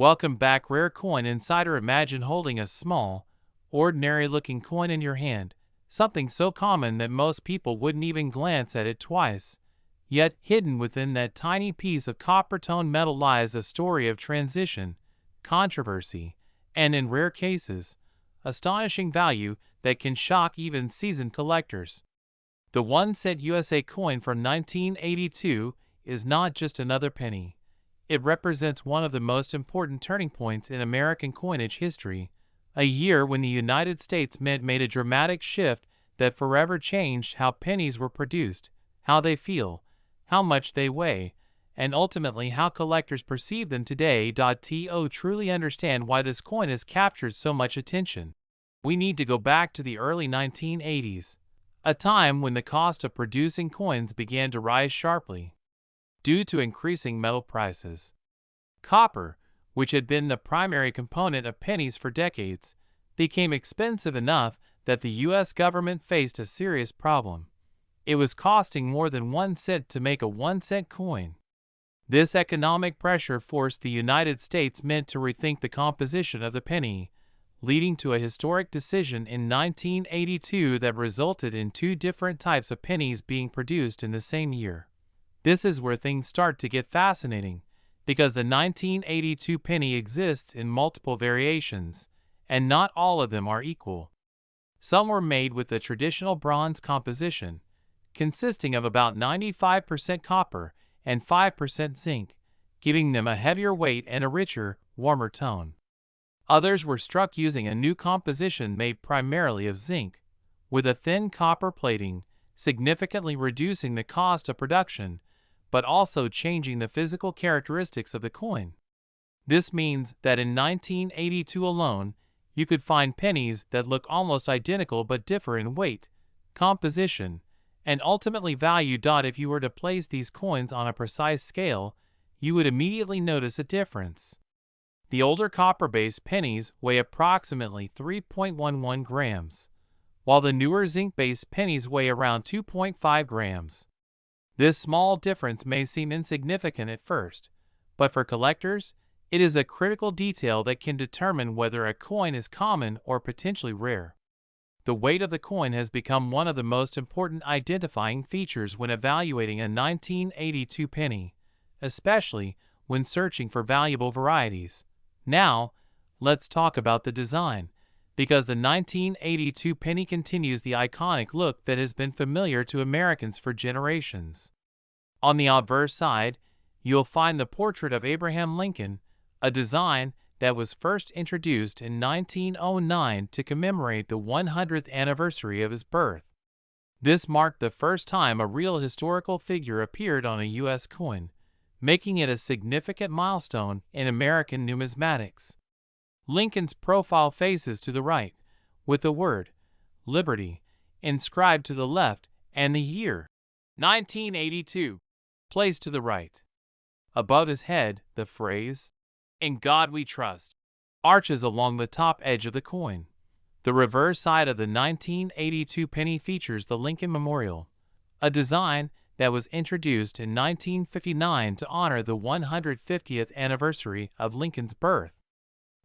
Welcome back, Rare Coin Insider. Imagine holding a small, ordinary-looking coin in your hand, something so common that most people wouldn't even glance at it twice. Yet, hidden within that tiny piece of copper-tone metal lies a story of transition, controversy, and in rare cases, astonishing value that can shock even seasoned collectors. The 1-cent USA coin from 1982 is not just another penny. It represents one of the most important turning points in American coinage history, a year when the United States Mint made a dramatic shift that forever changed how pennies were produced, how they feel, how much they weigh, and ultimately how collectors perceive them today. To truly understand why this coin has captured so much attention, we need to go back to the early 1980s, a time when the cost of producing coins began to rise sharply due to increasing metal prices. Copper, which had been the primary component of pennies for decades, became expensive enough that the U.S. government faced a serious problem. It was costing more than 1 cent to make a 1-cent coin. This economic pressure forced the United States Mint to rethink the composition of the penny, leading to a historic decision in 1982 that resulted in 2 different types of pennies being produced in the same year. This is where things start to get fascinating, because the 1982 penny exists in multiple variations, and not all of them are equal. Some were made with the traditional bronze composition, consisting of about 95% copper and 5% zinc, giving them a heavier weight and a richer, warmer tone. Others were struck using a new composition made primarily of zinc, with a thin copper plating, significantly reducing the cost of production, but also changing the physical characteristics of the coin. This means that in 1982 alone, you could find pennies that look almost identical but differ in weight, composition, and ultimately value. If you were to place these coins on a precise scale, you would immediately notice a difference. The older copper-based pennies weigh approximately 3.11 grams, while the newer zinc-based pennies weigh around 2.5 grams. This small difference may seem insignificant at first, but for collectors, it is a critical detail that can determine whether a coin is common or potentially rare. The weight of the coin has become one of the most important identifying features when evaluating a 1982 penny, especially when searching for valuable varieties. Now, let's talk about the design, because the 1982 penny continues the iconic look that has been familiar to Americans for generations. On the obverse side, you'll find the portrait of Abraham Lincoln, a design that was first introduced in 1909 to commemorate the 100th anniversary of his birth. This marked the first time a real historical figure appeared on a U.S. coin, making it a significant milestone in American numismatics. Lincoln's profile faces to the right, with the word Liberty inscribed to the left and the year 1982 placed to the right. Above his head, the phrase, "In God We Trust," arches along the top edge of the coin. The reverse side of the 1982 penny features the Lincoln Memorial, a design that was introduced in 1959 to honor the 150th anniversary of Lincoln's birth.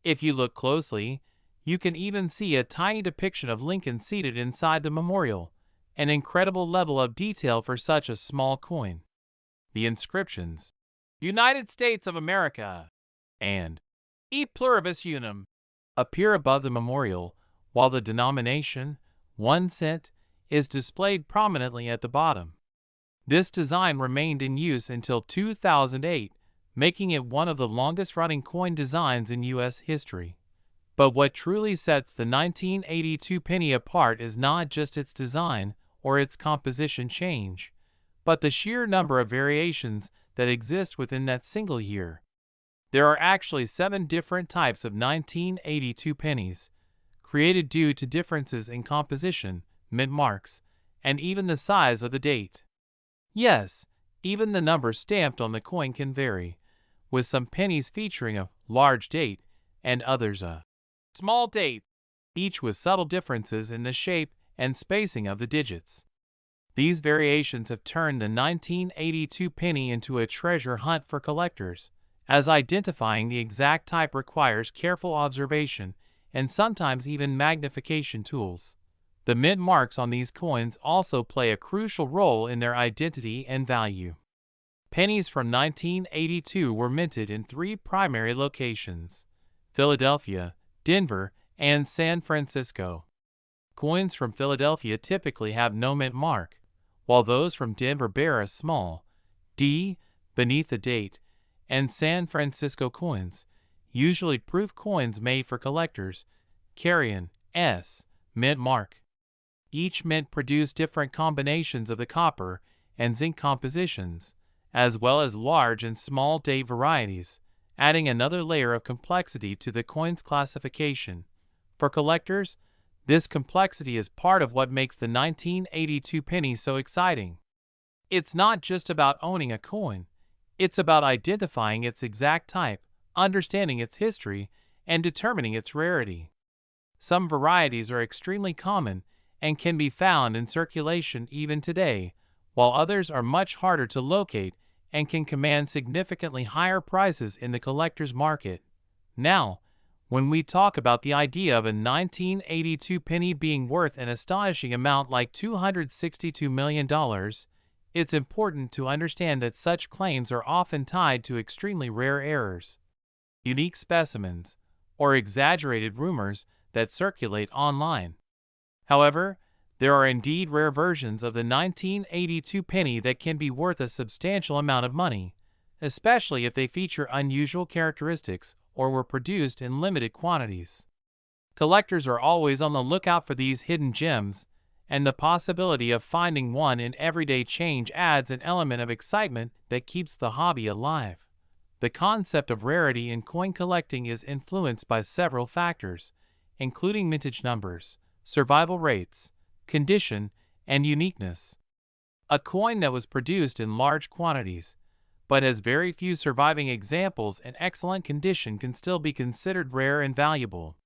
If you look closely, you can even see a tiny depiction of Lincoln seated inside the memorial, an incredible level of detail for such a small coin. The inscriptions, "United States of America," and "E Pluribus Unum," appear above the memorial, while the denomination, 1 cent, is displayed prominently at the bottom. This design remained in use until 2008, making it one of the longest-running coin designs in U.S. history. But what truly sets the 1982 penny apart is not just its design or its composition change, but the sheer number of variations that exist within that single year. There are actually 7 different types of 1982 pennies, created due to differences in composition, mint marks, and even the size of the date. Yes, even the number stamped on the coin can vary, with some pennies featuring a large date and others a small date, each with subtle differences in the shape and spacing of the digits. These variations have turned the 1982 penny into a treasure hunt for collectors, as identifying the exact type requires careful observation and sometimes even magnification tools. The mint marks on these coins also play a crucial role in their identity and value. Pennies from 1982 were minted in 3 primary locations: Philadelphia, Denver, and San Francisco. Coins from Philadelphia typically have no mint mark, while those from Denver bear a small D beneath the date, and San Francisco coins, usually proof coins made for collectors, carry an S mint mark. Each mint produced different combinations of the copper and zinc compositions, as well as large and small date varieties, adding another layer of complexity to the coin's classification. For collectors, this complexity is part of what makes the 1982 penny so exciting. It's not just about owning a coin, it's about identifying its exact type, understanding its history, and determining its rarity. Some varieties are extremely common and can be found in circulation even today, while others are much harder to locate and can command significantly higher prices in the collector's market. Now, when we talk about the idea of a 1982 penny being worth an astonishing amount like $262 million, it's important to understand that such claims are often tied to extremely rare errors, unique specimens, or exaggerated rumors that circulate online. However, there are indeed rare versions of the 1982 penny that can be worth a substantial amount of money, especially if they feature unusual characteristics or were produced in limited quantities. Collectors are always on the lookout for these hidden gems, and the possibility of finding one in everyday change adds an element of excitement that keeps the hobby alive. The concept of rarity in coin collecting is influenced by several factors, including mintage numbers, survival rates, condition, and uniqueness. A coin that was produced in large quantities, but has very few surviving examples in excellent condition, can still be considered rare and valuable.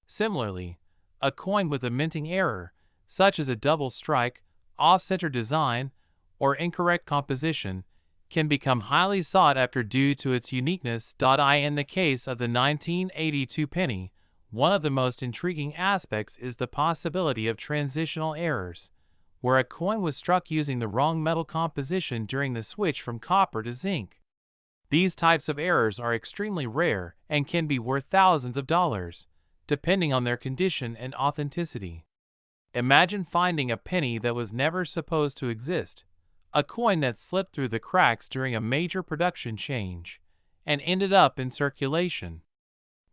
Similarly, a coin with a minting error, such as a double strike, off-center design, or incorrect composition, can become highly sought after due to its uniqueness. In the case of the 1982 penny, one of the most intriguing aspects is the possibility of transitional errors, where a coin was struck using the wrong metal composition during the switch from copper to zinc. These types of errors are extremely rare and can be worth thousands of dollars, depending on their condition and authenticity. Imagine finding a penny that was never supposed to exist, a coin that slipped through the cracks during a major production change and ended up in circulation.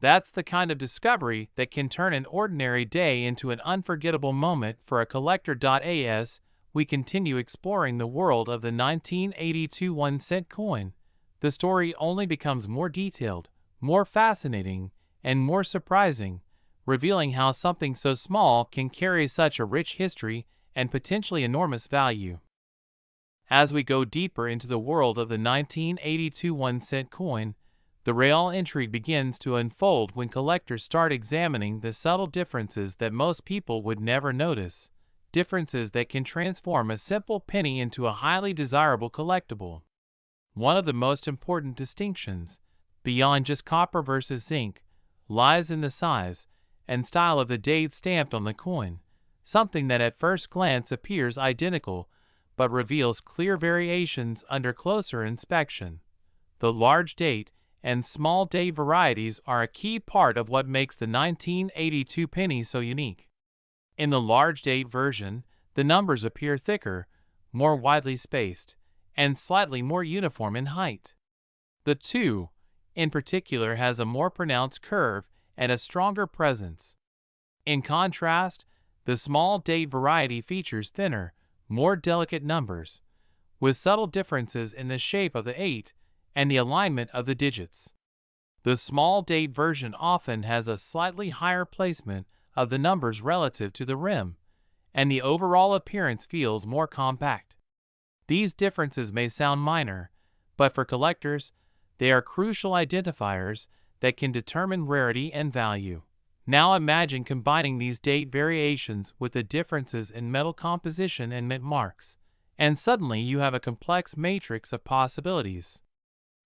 That's the kind of discovery that can turn an ordinary day into an unforgettable moment for a collector. As we continue exploring the world of the 1982 1-cent coin, the story only becomes more detailed, more fascinating, and more surprising, revealing how something so small can carry such a rich history and potentially enormous value. As we go deeper into the world of the 1982 1-cent coin, the real intrigue begins to unfold when collectors start examining the subtle differences that most people would never notice, differences that can transform a simple penny into a highly desirable collectible. One of the most important distinctions, beyond just copper versus zinc, lies in the size and style of the date stamped on the coin, something that at first glance appears identical but reveals clear variations under closer inspection. The large date and small date varieties are a key part of what makes the 1982 penny so unique. In the large date version, the numbers appear thicker, more widely spaced, and slightly more uniform in height. The 2, in particular, has a more pronounced curve and a stronger presence. In contrast, the small date variety features thinner, more delicate numbers, with subtle differences in the shape of the 8 and the alignment of the digits. The small date version often has a slightly higher placement of the numbers relative to the rim, and the overall appearance feels more compact. These differences may sound minor, but for collectors, they are crucial identifiers that can determine rarity and value. Now imagine combining these date variations with the differences in metal composition and mint marks, and suddenly you have a complex matrix of possibilities.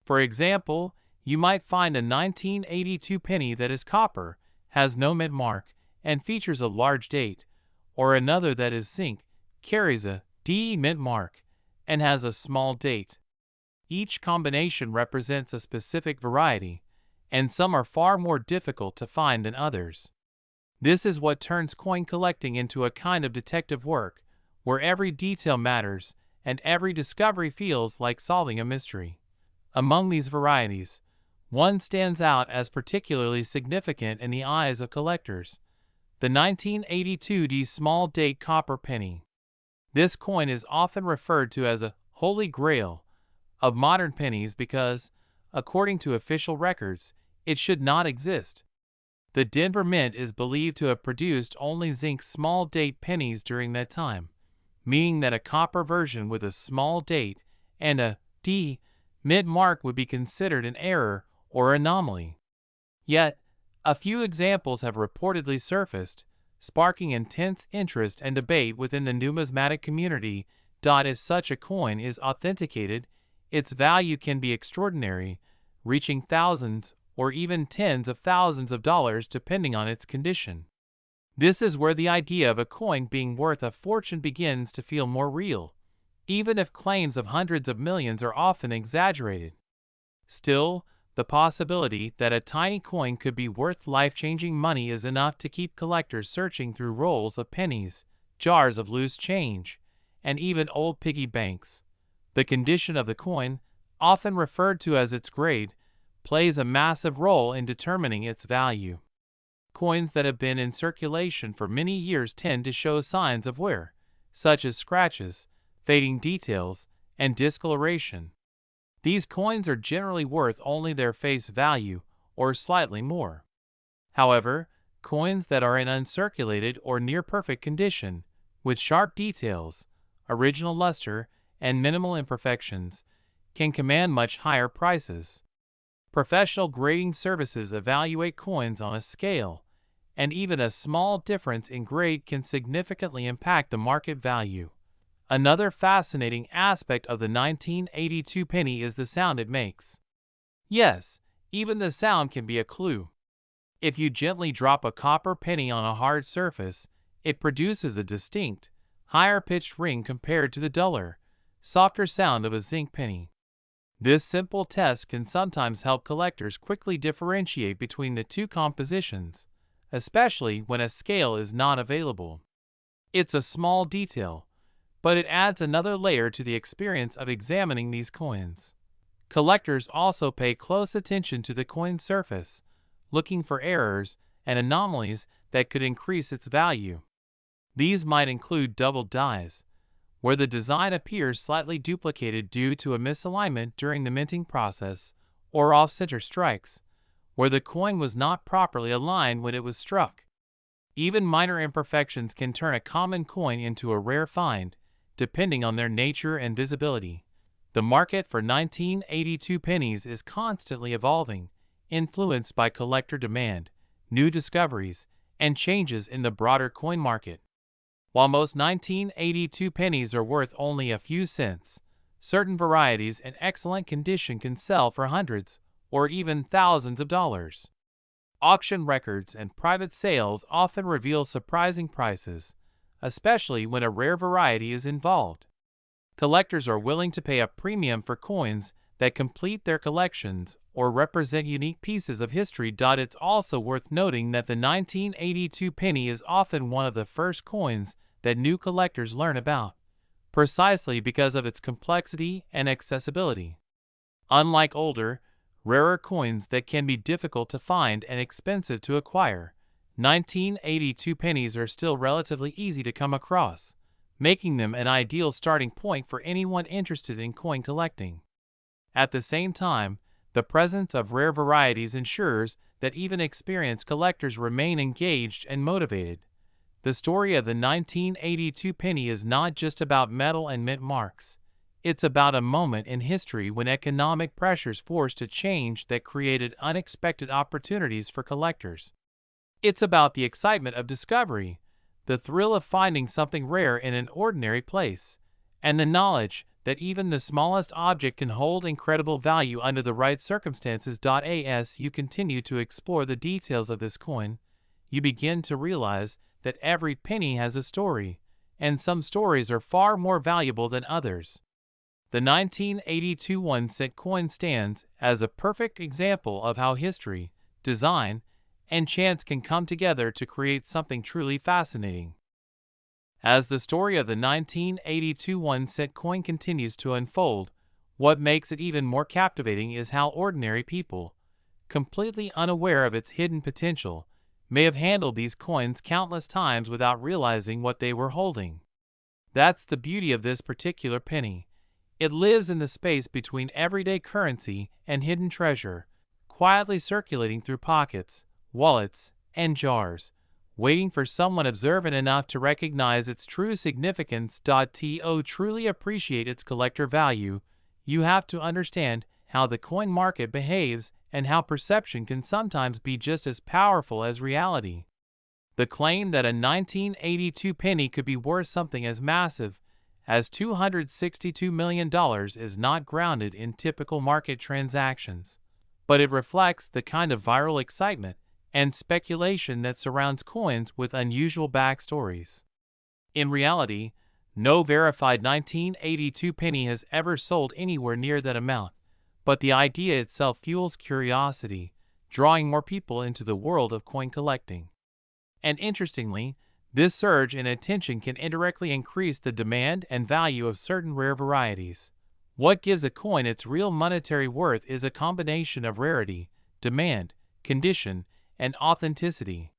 For example, You might find a 1982 penny that is copper, has no mint mark, and features a large date, or another that is zinc, carries a D mint mark, and has a small date. Each combination represents a specific variety, and some are far more difficult to find than others. This is what turns coin collecting into a kind of detective work, where every detail matters and every discovery feels like solving a mystery. Among these varieties, one stands out as particularly significant in the eyes of collectors: the 1982 small date copper penny. This coin is often referred to as a holy grail of modern pennies because, according to official records, it should not exist. The Denver Mint is believed to have produced only zinc small date pennies during that time, meaning that a copper version with a small date and a D mint mark would be considered an error or anomaly. Yet, a few examples have reportedly surfaced, sparking intense interest and debate within the numismatic community. As such a coin is authenticated, its value can be extraordinary, reaching thousands or even tens of thousands of dollars depending on its condition. This is where the idea of a coin being worth a fortune begins to feel more real, even if claims of hundreds of millions are often exaggerated. Still, the possibility that a tiny coin could be worth life-changing money is enough to keep collectors searching through rolls of pennies, jars of loose change, and even old piggy banks. The condition of the coin, often referred to as its grade, plays a massive role in determining its value. Coins that have been in circulation for many years tend to show signs of wear, such as scratches, fading details, and discoloration. These coins are generally worth only their face value, or slightly more. However, coins that are in uncirculated or near-perfect condition, with sharp details, original luster, and minimal imperfections, can command much higher prices. Professional grading services evaluate coins on a scale, and even a small difference in grade can significantly impact the market value. Another fascinating aspect of the 1982 penny is the sound it makes. Yes, even the sound can be a clue. If you gently drop a copper penny on a hard surface, it produces a distinct, higher-pitched ring compared to the duller, softer sound of a zinc penny. This simple test can sometimes help collectors quickly differentiate between the two compositions, especially when a scale is not available. It's a small detail, but it adds another layer to the experience of examining these coins. Collectors also pay close attention to the coin's surface, looking for errors and anomalies that could increase its value. These might include double dies, where the design appears slightly duplicated due to a misalignment during the minting process, or off-center strikes, where the coin was not properly aligned when it was struck. Even minor imperfections can turn a common coin into a rare find, depending on their nature and visibility. The market for 1982 pennies is constantly evolving, influenced by collector demand, new discoveries, and changes in the broader coin market. While most 1982 pennies are worth only a few cents, certain varieties in excellent condition can sell for hundreds or even thousands of dollars. Auction records and private sales often reveal surprising prices, especially when a rare variety is involved. Collectors are willing to pay a premium for coins that complete their collections or represent unique pieces of history. It's also worth noting that the 1982 penny is often one of the first coins that new collectors learn about, precisely because of its complexity and accessibility. Unlike older, rarer coins that can be difficult to find and expensive to acquire, 1982 pennies are still relatively easy to come across, making them an ideal starting point for anyone interested in coin collecting. At the same time, the presence of rare varieties ensures that even experienced collectors remain engaged and motivated. The story of the 1982 penny is not just about metal and mint marks. It's about a moment in history when economic pressures forced a change that created unexpected opportunities for collectors. It's about the excitement of discovery, the thrill of finding something rare in an ordinary place, and the knowledge that even the smallest object can hold incredible value under the right circumstances. As you continue to explore the details of this coin, you begin to realize that every penny has a story, and some stories are far more valuable than others. The 1982 1-cent coin stands as a perfect example of how history, design, and chance can come together to create something truly fascinating. As the story of the 1982 1-cent coin continues to unfold, what makes it even more captivating is how ordinary people, completely unaware of its hidden potential, may have handled these coins countless times without realizing what they were holding. That's the beauty of this particular penny. It lives in the space between everyday currency and hidden treasure, quietly circulating through pockets, wallets, and jars, waiting for someone observant enough to recognize its true significance. To truly appreciate its collector value, you have to understand how the coin market behaves and how perception can sometimes be just as powerful as reality. The claim that a 1982 penny could be worth something as massive as $262 million is not grounded in typical market transactions, but it reflects the kind of viral excitement and speculation that surrounds coins with unusual backstories. In reality, no verified 1982 penny has ever sold anywhere near that amount, but the idea itself fuels curiosity, drawing more people into the world of coin collecting. And interestingly, this surge in attention can indirectly increase the demand and value of certain rare varieties. What gives a coin its real monetary worth is a combination of rarity, demand, condition, and authenticity.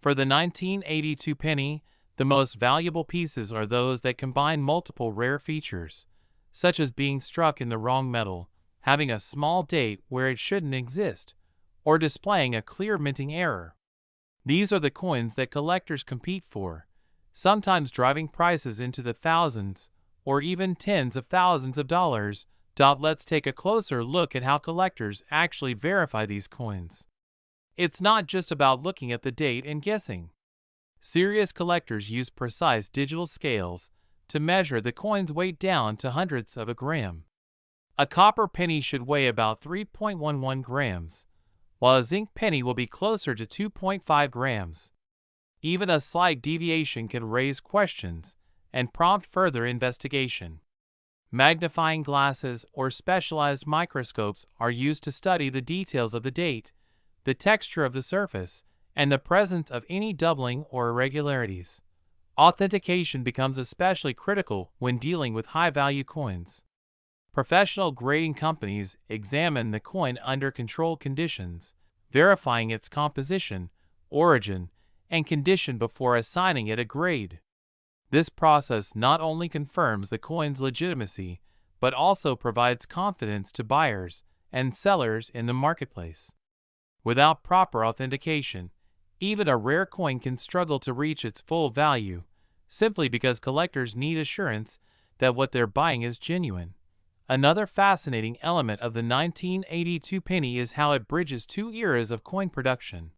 For the 1982 penny, the most valuable pieces are those that combine multiple rare features, such as being struck in the wrong metal, having a small date where it shouldn't exist, or displaying a clear minting error. These are the coins that collectors compete for, sometimes driving prices into the thousands or even tens of thousands of dollars. Let's take a closer look at how collectors actually verify these coins. It's not just about looking at the date and guessing. Serious collectors use precise digital scales to measure the coin's weight down to hundredths of a gram. A copper penny should weigh about 3.11 grams, while a zinc penny will be closer to 2.5 grams. Even a slight deviation can raise questions and prompt further investigation. Magnifying glasses or specialized microscopes are used to study the details of the date, the texture of the surface, and the presence of any doubling or irregularities. Authentication becomes especially critical when dealing with high-value coins. Professional grading companies examine the coin under controlled conditions, verifying its composition, origin, and condition before assigning it a grade. This process not only confirms the coin's legitimacy, but also provides confidence to buyers and sellers in the marketplace. Without proper authentication, even a rare coin can struggle to reach its full value, simply because collectors need assurance that what they're buying is genuine. Another fascinating element of the 1982 penny is how it bridges two eras of coin production.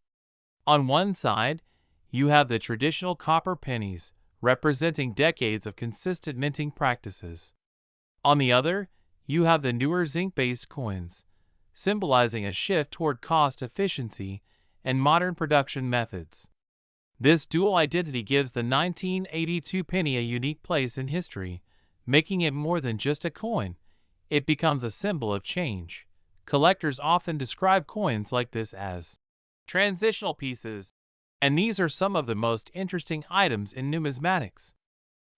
On one side, you have the traditional copper pennies, representing decades of consistent minting practices. On the other, you have the newer zinc-based coins, symbolizing a shift toward cost efficiency and modern production methods. This dual identity gives the 1982 penny a unique place in history, making it more than just a coin. It becomes a symbol of change. Collectors often describe coins like this as transitional pieces, and these are some of the most interesting items in numismatics.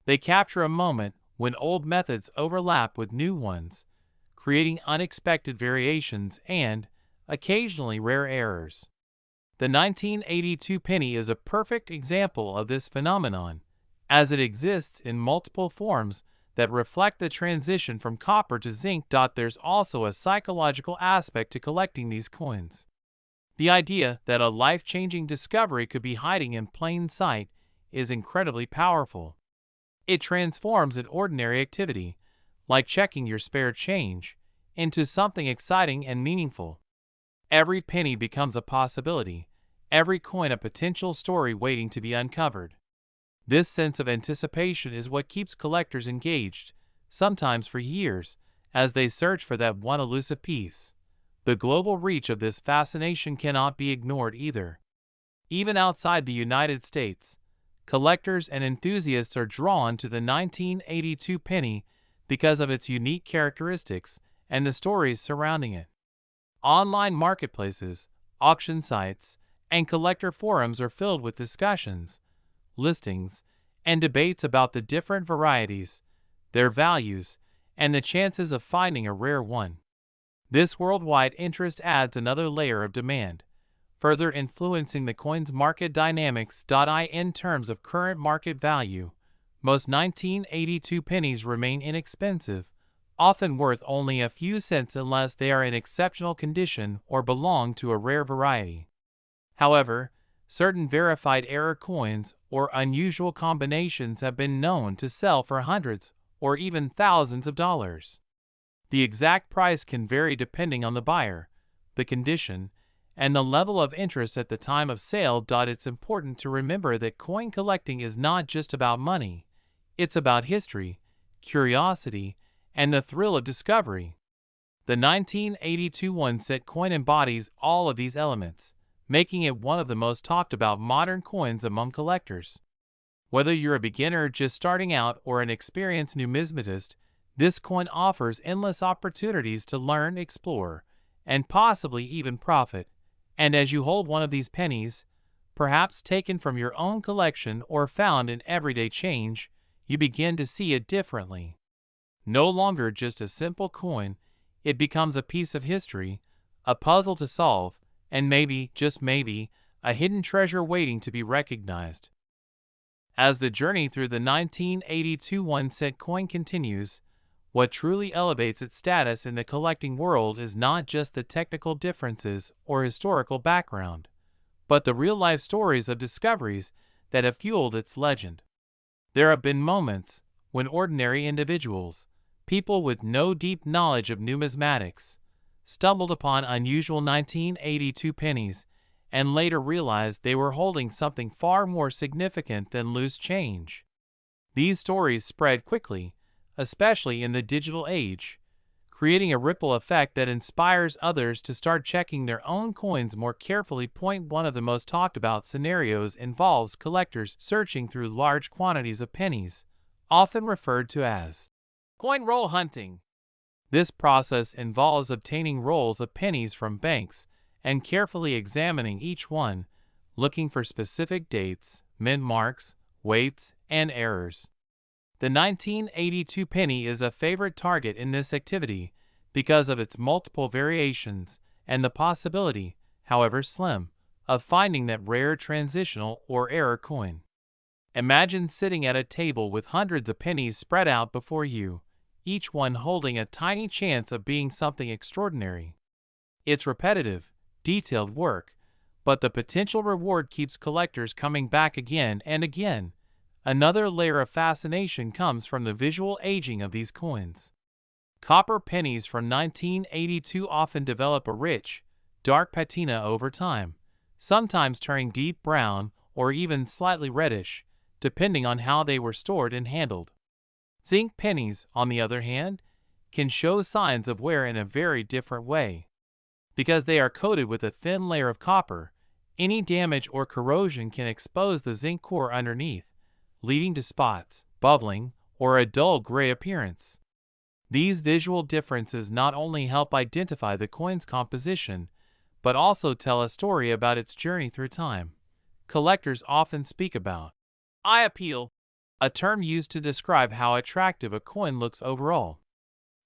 They capture a moment when old methods overlap with new ones, creating unexpected variations and, occasionally, rare errors. The 1982 penny is a perfect example of this phenomenon, as it exists in multiple forms that reflect the transition from copper to zinc. There's also a psychological aspect to collecting these coins. The idea that a life-changing discovery could be hiding in plain sight is incredibly powerful. It transforms an ordinary activity, like checking your spare change, into something exciting and meaningful. Every penny becomes a possibility, every coin a potential story waiting to be uncovered. This sense of anticipation is what keeps collectors engaged, sometimes for years, as they search for that one elusive piece. The global reach of this fascination cannot be ignored either. Even outside the United States, collectors and enthusiasts are drawn to the 1982 penny because of its unique characteristics and the stories surrounding it. Online marketplaces, auction sites, and collector forums are filled with discussions, listings, and debates about the different varieties, their values, and the chances of finding a rare one. This worldwide interest adds another layer of demand, further influencing the coin's market dynamics. In terms of current market value, most 1982 pennies remain inexpensive, often worth only a few cents unless they are in exceptional condition or belong to a rare variety. However, certain verified error coins or unusual combinations have been known to sell for hundreds or even thousands of dollars. The exact price can vary depending on the buyer, the condition, and the level of interest at the time of sale. It's important to remember that coin collecting is not just about money, it's about history, curiosity, and the thrill of discovery. The 1982 1-cent coin embodies all of these elements, making it one of the most talked about modern coins among collectors. Whether you're a beginner just starting out or an experienced numismatist, this coin offers endless opportunities to learn, explore, and possibly even profit. And as you hold one of these pennies, perhaps taken from your own collection or found in everyday change, you begin to see it differently. No longer just a simple coin, it becomes a piece of history, a puzzle to solve, and maybe, just maybe, a hidden treasure waiting to be recognized. As the journey through the 1982 1-cent coin continues, what truly elevates its status in the collecting world is not just the technical differences or historical background, but the real-life stories of discoveries that have fueled its legend. There have been moments when ordinary individuals, people with no deep knowledge of numismatics, stumbled upon unusual 1982 pennies and later realized they were holding something far more significant than loose change. These stories spread quickly, especially in the digital age, creating a ripple effect that inspires others to start checking their own coins more carefully. One of the most talked about scenarios involves collectors searching through large quantities of pennies, often referred to as coin roll hunting. This process involves obtaining rolls of pennies from banks and carefully examining each one, looking for specific dates, mint marks, weights, and errors. The 1982 penny is a favorite target in this activity because of its multiple variations and the possibility, however slim, of finding that rare transitional or error coin. Imagine sitting at a table with hundreds of pennies spread out before you, each one holding a tiny chance of being something extraordinary. It's repetitive, detailed work, but the potential reward keeps collectors coming back again and again. Another layer of fascination comes from the visual aging of these coins. Copper pennies from 1982 often develop a rich, dark patina over time, sometimes turning deep brown or even slightly reddish, depending on how they were stored and handled. Zinc pennies, on the other hand, can show signs of wear in a very different way. Because they are coated with a thin layer of copper, any damage or corrosion can expose the zinc core underneath, leading to spots, bubbling, or a dull gray appearance. These visual differences not only help identify the coin's composition, but also tell a story about its journey through time. Collectors often speak about eye appeal, a term used to describe how attractive a coin looks overall.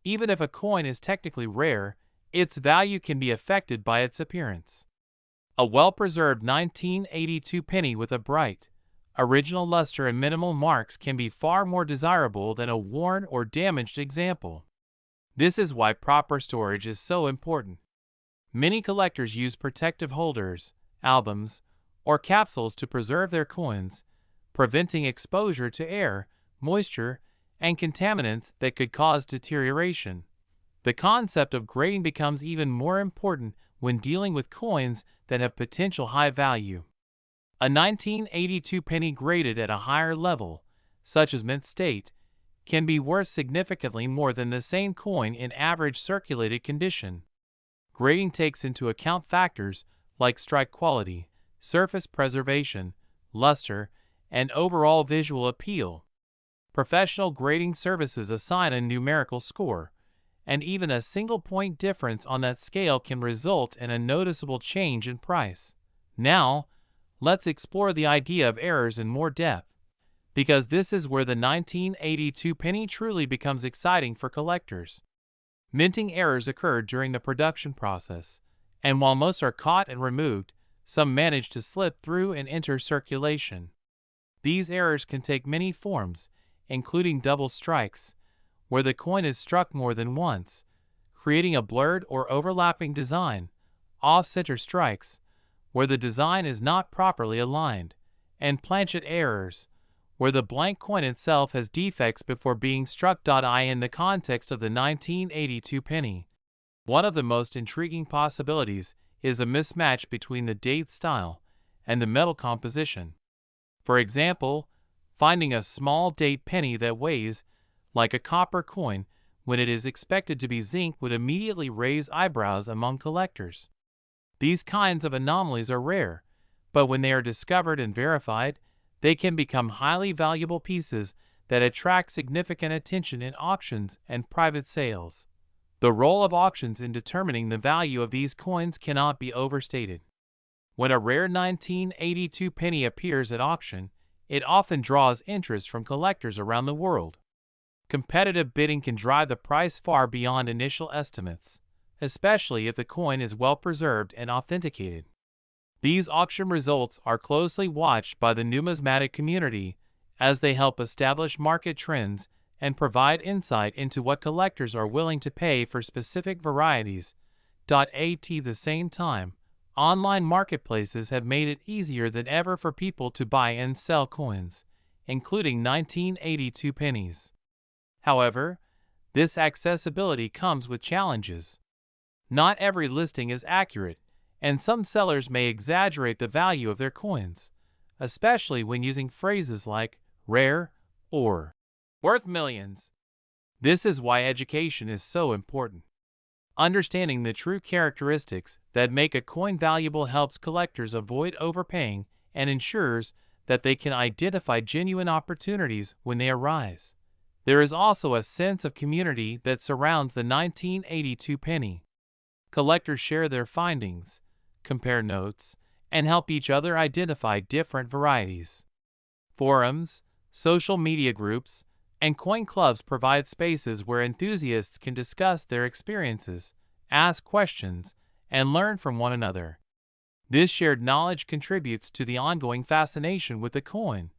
Even if a coin is technically rare, its value can be affected by its appearance. A well-preserved 1982 penny with a bright, original luster and minimal marks can be far more desirable than a worn or damaged example. This is why proper storage is so important. Many collectors use protective holders, albums, or capsules to preserve their coins, preventing exposure to air, moisture, and contaminants that could cause deterioration. The concept of grading becomes even more important when dealing with coins that have potential high value. A 1982 penny graded at a higher level, such as mint state, can be worth significantly more than the same coin in average circulated condition. Grading takes into account factors like strike quality, surface preservation, luster, and overall visual appeal. Professional grading services assign a numerical score, and even a single point difference on that scale can result in a noticeable change in price. Now, let's explore the idea of errors in more depth, because this is where the 1982 penny truly becomes exciting for collectors. Minting errors occur during the production process, and while most are caught and removed, some manage to slip through and enter circulation. These errors can take many forms, including double strikes, where the coin is struck more than once, creating a blurred or overlapping design, off-center strikes, where the design is not properly aligned, and planchet errors, where the blank coin itself has defects before being struck. In the context of the 1982 penny, one of the most intriguing possibilities is a mismatch between the date style and the metal composition. For example, finding a small date penny that weighs like a copper coin when it is expected to be zinc would immediately raise eyebrows among collectors. These kinds of anomalies are rare, but when they are discovered and verified, they can become highly valuable pieces that attract significant attention in auctions and private sales. The role of auctions in determining the value of these coins cannot be overstated. When a rare 1982 penny appears at auction, it often draws interest from collectors around the world. Competitive bidding can drive the price far beyond initial estimates, especially if the coin is well preserved and authenticated. These auction results are closely watched by the numismatic community as they help establish market trends and provide insight into what collectors are willing to pay for specific varieties. At the same time, online marketplaces have made it easier than ever for people to buy and sell coins, including 1982 pennies. However, this accessibility comes with challenges. Not every listing is accurate, and some sellers may exaggerate the value of their coins, especially when using phrases like rare or worth millions. This is why education is so important. Understanding the true characteristics that make a coin valuable helps collectors avoid overpaying and ensures that they can identify genuine opportunities when they arise. There is also a sense of community that surrounds the 1982 penny. Collectors share their findings, compare notes, and help each other identify different varieties. Forums, social media groups, and coin clubs provide spaces where enthusiasts can discuss their experiences, ask questions, and learn from one another. This shared knowledge contributes to the ongoing fascination with the coin,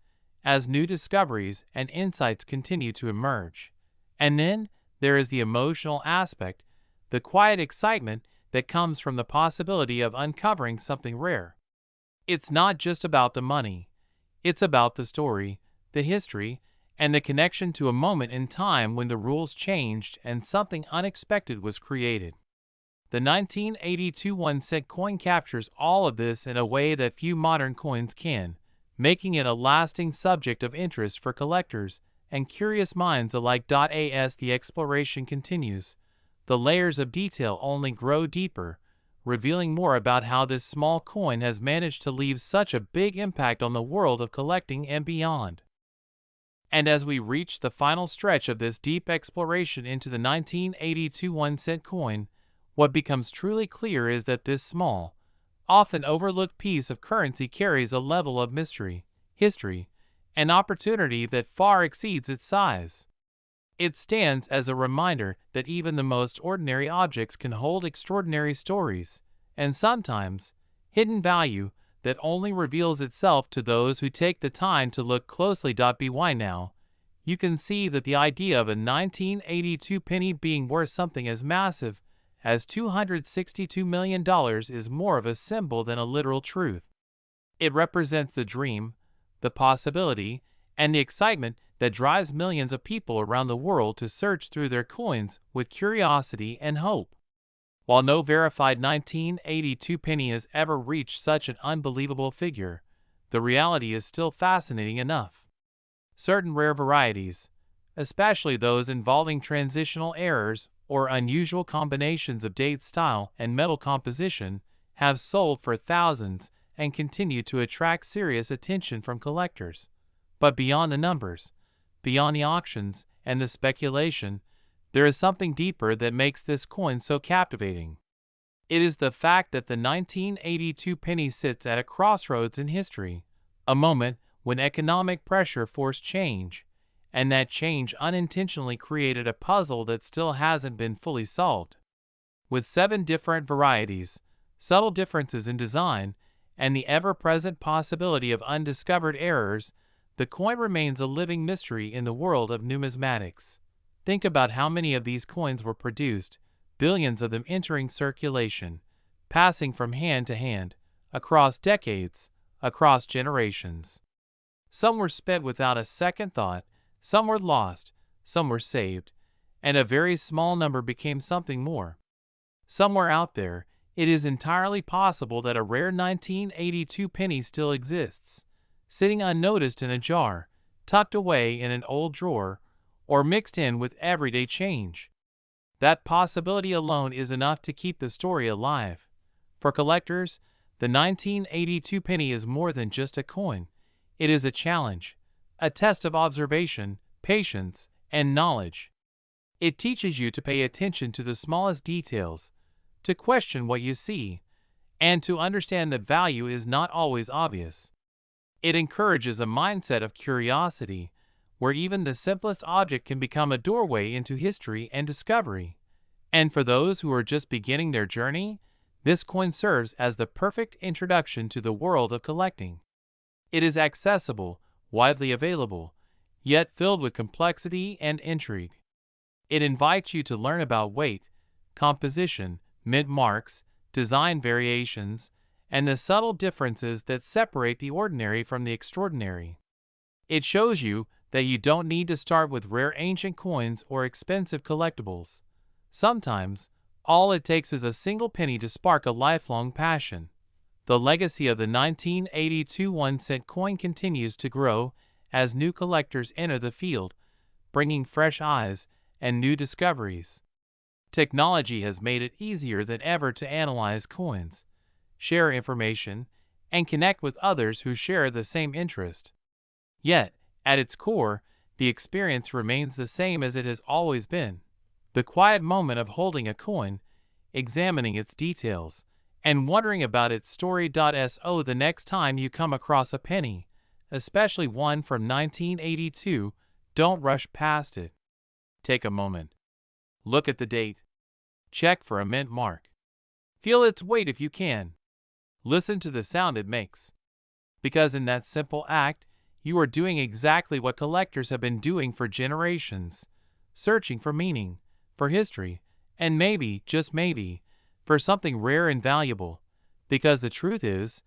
as new discoveries and insights continue to emerge. And then there is the emotional aspect, the quiet excitement that comes from the possibility of uncovering something rare. It's not just about the money. It's about the story, the history, and the connection to a moment in time when the rules changed and something unexpected was created. The 1982 1-cent coin captures all of this in a way that few modern coins can, making it a lasting subject of interest for collectors and curious minds alike. As the exploration continues, the layers of detail only grow deeper, revealing more about how this small coin has managed to leave such a big impact on the world of collecting and beyond. And as we reach the final stretch of this deep exploration into the 1982 1-cent coin, what becomes truly clear is that this small, often overlooked piece of currency carries a level of mystery, history, and opportunity that far exceeds its size. It stands as a reminder that even the most ordinary objects can hold extraordinary stories, and sometimes hidden value that only reveals itself to those who take the time to look closely. By now, you can see that the idea of a 1982 penny being worth something as massive as $262 million is more of a symbol than a literal truth. It represents the dream, the possibility, and the excitement that drives millions of people around the world to search through their coins with curiosity and hope. While no verified 1982 penny has ever reached such an unbelievable figure, the reality is still fascinating enough. Certain rare varieties, especially those involving transitional errors or unusual combinations of date, style, and metal composition, have sold for thousands and continue to attract serious attention from collectors. But beyond the numbers, beyond the auctions and the speculation, there is something deeper that makes this coin so captivating. It is the fact that the 1982 penny sits at a crossroads in history, a moment when economic pressure forced change, and that change unintentionally created a puzzle that still hasn't been fully solved. With 7 different varieties, subtle differences in design, and the ever-present possibility of undiscovered errors, the coin remains a living mystery in the world of numismatics. Think about how many of these coins were produced, billions of them entering circulation, passing from hand to hand, across decades, across generations. Some were spent without a second thought, some were lost, some were saved, and a very small number became something more. Somewhere out there, it is entirely possible that a rare 1982 penny still exists, sitting unnoticed in a jar, tucked away in an old drawer, or mixed in with everyday change. That possibility alone is enough to keep the story alive. For collectors, the 1982 penny is more than just a coin. It is a challenge, a test of observation, patience, and knowledge. It teaches you to pay attention to the smallest details, to question what you see, and to understand that value is not always obvious. It encourages a mindset of curiosity, where even the simplest object can become a doorway into history and discovery. And for those who are just beginning their journey, this coin serves as the perfect introduction to the world of collecting. It is accessible, widely available, yet filled with complexity and intrigue. It invites you to learn about weight, composition, mint marks, design variations, and the subtle differences that separate the ordinary from the extraordinary. It shows you that you don't need to start with rare ancient coins or expensive collectibles. Sometimes, all it takes is a single penny to spark a lifelong passion. The legacy of the 1982 1-cent coin continues to grow as new collectors enter the field, bringing fresh eyes and new discoveries. Technology has made it easier than ever to analyze coins, share information, and connect with others who share the same interest. Yet, at its core, the experience remains the same as it has always been. The quiet moment of holding a coin, examining its details, and wondering about its story. So the next time you come across a penny, especially one from 1982, don't rush past it. Take a moment. Look at the date. Check for a mint mark. Feel its weight if you can. Listen to the sound it makes. Because in that simple act, you are doing exactly what collectors have been doing for generations, searching for meaning, for history, and maybe, just maybe, for something rare and valuable. Because the truth is,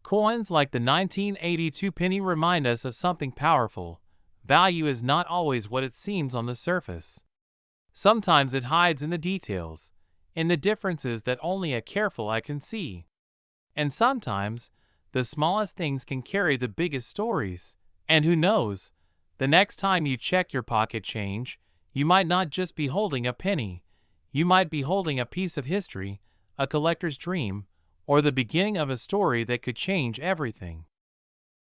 coins like the 1982 penny remind us of something powerful. Value is not always what it seems on the surface. Sometimes it hides in the details, in the differences that only a careful eye can see. And sometimes, the smallest things can carry the biggest stories. And who knows, the next time you check your pocket change, you might not just be holding a penny. You might be holding a piece of history, a collector's dream, or the beginning of a story that could change everything.